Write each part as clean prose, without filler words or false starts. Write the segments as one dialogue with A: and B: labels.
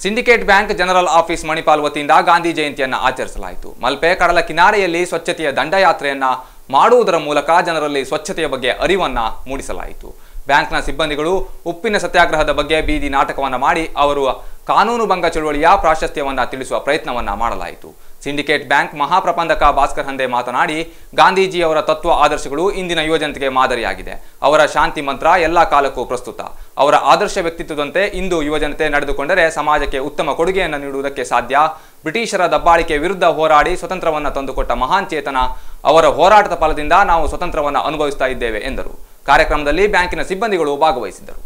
A: Syndicate bank general office Manipal ವತಿಯಿಂದ ಗಾಂಧಿ ಜಯಂತಿಯನ್ನು ಆಚರಿಸಲಾಯಿತು. ಮಲ್ಪೆ ಕಡಲ ಕಿನಾರೆಯಲ್ಲಿ ಸ್ವಚ್ಛತೆಯ ದಂಡಯಾತ್ರೆಯನ್ನ ಮಾಡುವುದರ ಮೂಲಕ ಜನರಲ್ಲಿ ಸ್ವಚ್ಛತೆಯ ಬಗ್ಗೆ ಅರಿವನ್ನ ಮೂಡಿಸಲಾಯಿತು. ಬ್ಯಾಂಕ್ನ ಸಿಬ್ಬಂದಿಗಳು ಉಪ್ಪಿನ ಸತ್ಯಾಗ್ರಹದ ಬಗ್ಗೆ ಬೀದಿ ನಾಟಕವನ್ನ ಮಾಡಿ ಅವರು ಕಾನೂನು ಭಂಗ ಚಳುವಳಿಯ ಪ್ರಾಶಸ್ತ್ಯವನ್ನ ತಿಳಿಸುವ ಪ್ರಯತ್ನವನ್ನ ಮಾಡಲಾಯಿತು. ಸಿಂಡಿಕೇಟ್ ಬ್ಯಾಂಕ್ ಮಹಾಪ್ರಬಂಧಕ ಭಾಸ್ಕರ್ ಹಂದೆ ಮಾತನಾಡಿ, ಗಾಂಧೀಜಿಯವರ ತತ್ವ ಆದರ್ಶಗಳು ಇಂದಿನ ಯುವಜನತೆಗೆ ಮಾದರಿಯಾಗಿದೆ. ಅವರ ಶಾಂತಿ ಮಂತ್ರ ಎಲ್ಲ ಕಾಲಕ್ಕೂ ಪ್ರಸ್ತುತ. ಅವರ ಆದರ್ಶ ವ್ಯಕ್ತಿತ್ವದಂತೆ ಇಂದು ಯುವಜನತೆ ನಡೆದುಕೊಂಡರೆ ಸಮಾಜಕ್ಕೆ ಉತ್ತಮ ಕೊಡುಗೆಯನ್ನು ನೀಡುವುದಕ್ಕೆ ಸಾಧ್ಯ. ಬ್ರಿಟಿಷರ ದಬ್ಬಾಳಿಕೆ ವಿರುದ್ಧ ಹೋರಾಡಿ ಸ್ವತಂತ್ರವನ್ನು ತಂದುಕೊಟ್ಟ ಮಹಾನ್ ಚೇತನ. ಅವರ ಹೋರಾಟದ ಫಲದಿಂದ ನಾವು ಸ್ವತಂತ್ರವನ್ನು ಅನುಭವಿಸ್ತಾ ಇದ್ದೇವೆ ಎಂದರು. ಕಾರ್ಯಕ್ರಮದಲ್ಲಿ ಬ್ಯಾಂಕಿನ ಸಿಬ್ಬಂದಿಗಳು ಭಾಗವಹಿಸಿದ್ದರು.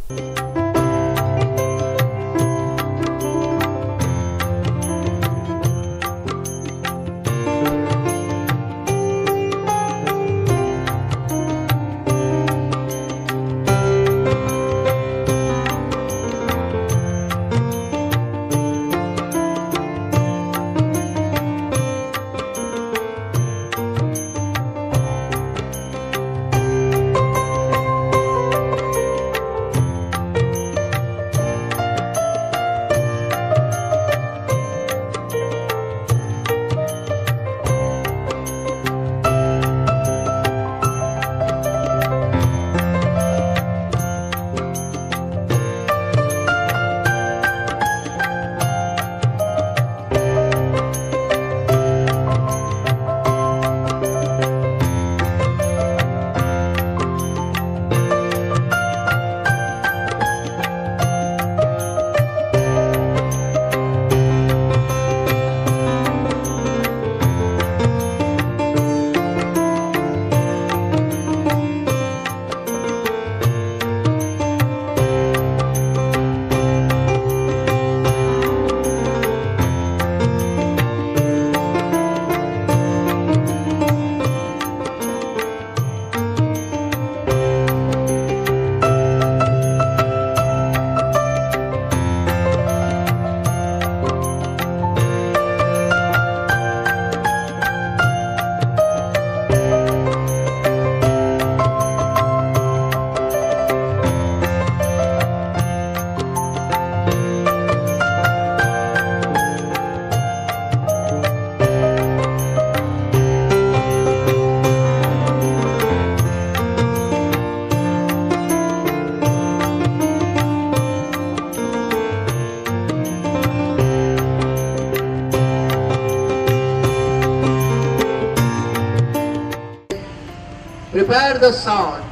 B: Prepare the sword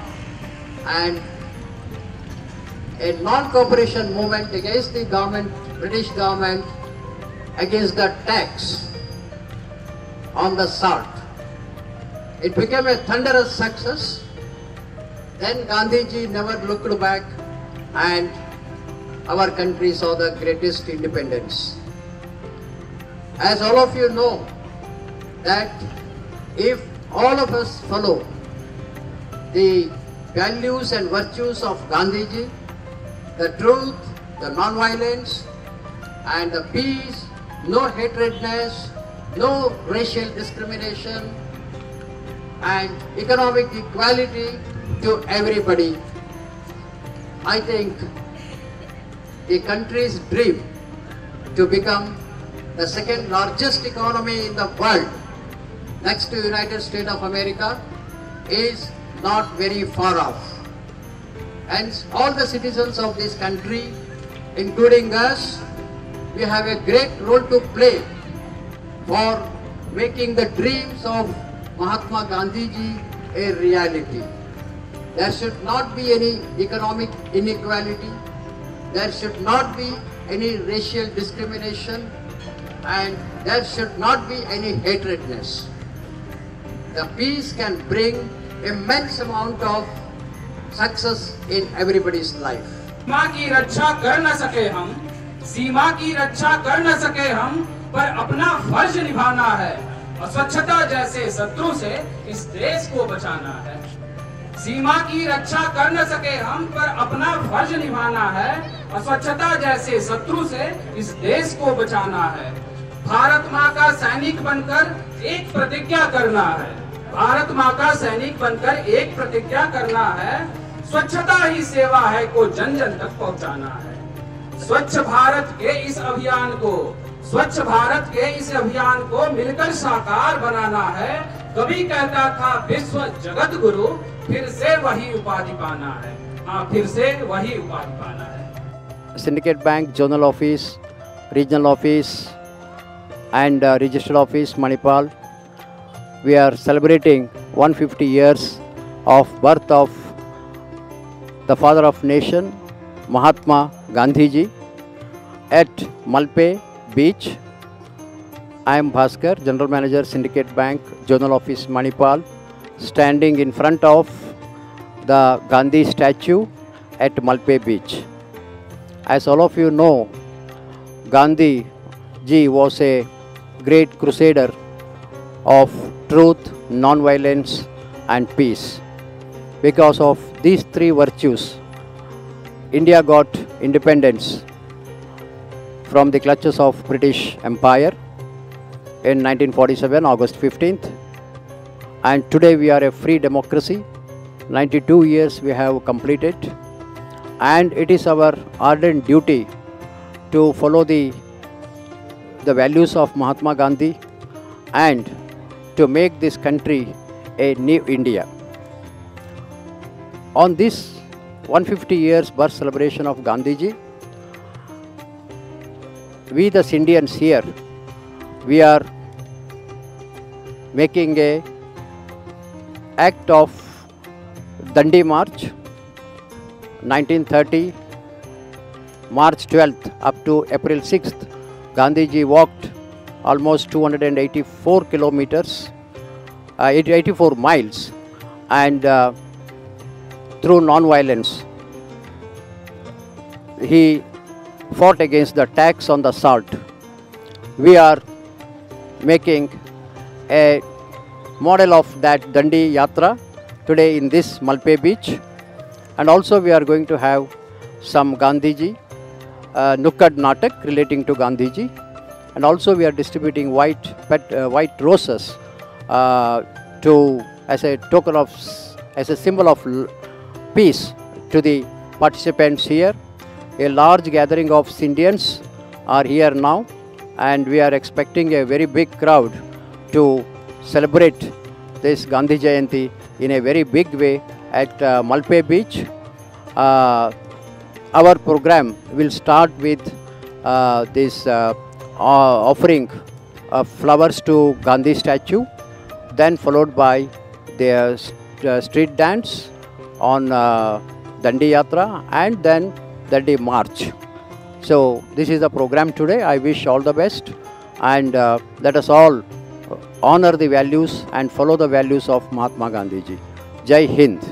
B: and a non-cooperation movement against the government, British government, against the tax on the salt. It became a thunderous success. Then Gandhiji never looked back and our country saw the greatest independence. As all of you know, that if all of us follow the values and virtues of Gandhiji, the truth, the non-violence and the peace, no hatredness, no racial discrimination and economic equality to everybody, I think the country's dream to become the second largest economy in the world next to United States of America is not very far off. And all the citizens of this country, including us, we have a great role to play for making the dreams of Mahatma Gandhiji a reality. There should not be any economic inequality, there should not be any racial discrimination, and there should not be any hatredness. The peace can bring immense amount of success in everybody's life.
C: सीमा की रक्षा कर न सके हम, सीमा की रक्षा कर न सके हम, पर अपना फर्ज निभाना है। अस्वच्छता जैसे शत्रु से इस देश को बचाना है। सीमा की रक्षा कर न सके हम, पर अपना फर्ज निभाना है। अस्वच्छता जैसे शत्रु से इस देश को बचाना है। भारत माँ का सैनिक बनकर एक प्रतिज्ञा करना है। भारत माँ का सैनिक बनकर एक प्रतिज्ञा करना है। स्वच्छता ही सेवा है को जन जन तक पहुँचाना है। स्वच्छ भारत के इस अभियान को मिलकर साकार बनाना है। कभी कहता था विश्व जगत गुरु, फिर से वही उपाधि पाना है। फिर से वही उपाधि पाना है।
D: Syndicate Bank Zonal Office, Regional Office and Registered Office Manipal, we are celebrating 150 years of birth of the father of nation, Mahatma Gandhi ji, at Malpe Beach. I am Bhaskar, General Manager, Syndicate Bank, Zonal Office Manipal, standing in front of the Gandhi statue at Malpe Beach. As all of you know, Gandhi ji was a great crusader of truth, non-violence and peace. Because of these three virtues, India got independence from the clutches of British Empire in 1947, August 15th. And today we are a free democracy. 92 years we have completed. And it is our ardent duty to follow the values of Mahatma Gandhi and to make this country a new India. On this 150 years birth celebration of Gandhiji, we the Indians here, we are making a act of Dandi March, 1930, March 12th up to April 6th, Gandhiji walked almost 284 kilometers, 84 miles, and through non-violence, he fought against the tax on the salt. We are making a model of that Dandi Yatra today in this Malpe Beach, and also we are going to have some Gandhiji Nukkad Natak relating to Gandhiji, and also we are distributing white roses as a token of, as a symbol of peace to the participants here. A large gathering of Indians are here now, and we are expecting a very big crowd to celebrate this Gandhi Jayanti in a very big way at Malpe Beach. Our program will start with this offering of flowers to Gandhi statue, then followed by the street dance on Dandi Yatra, and then Dandi March. So this is the program today. I wish all the best, and let us all honor the values and follow the values of Mahatma Gandhi ji. Jai Hind.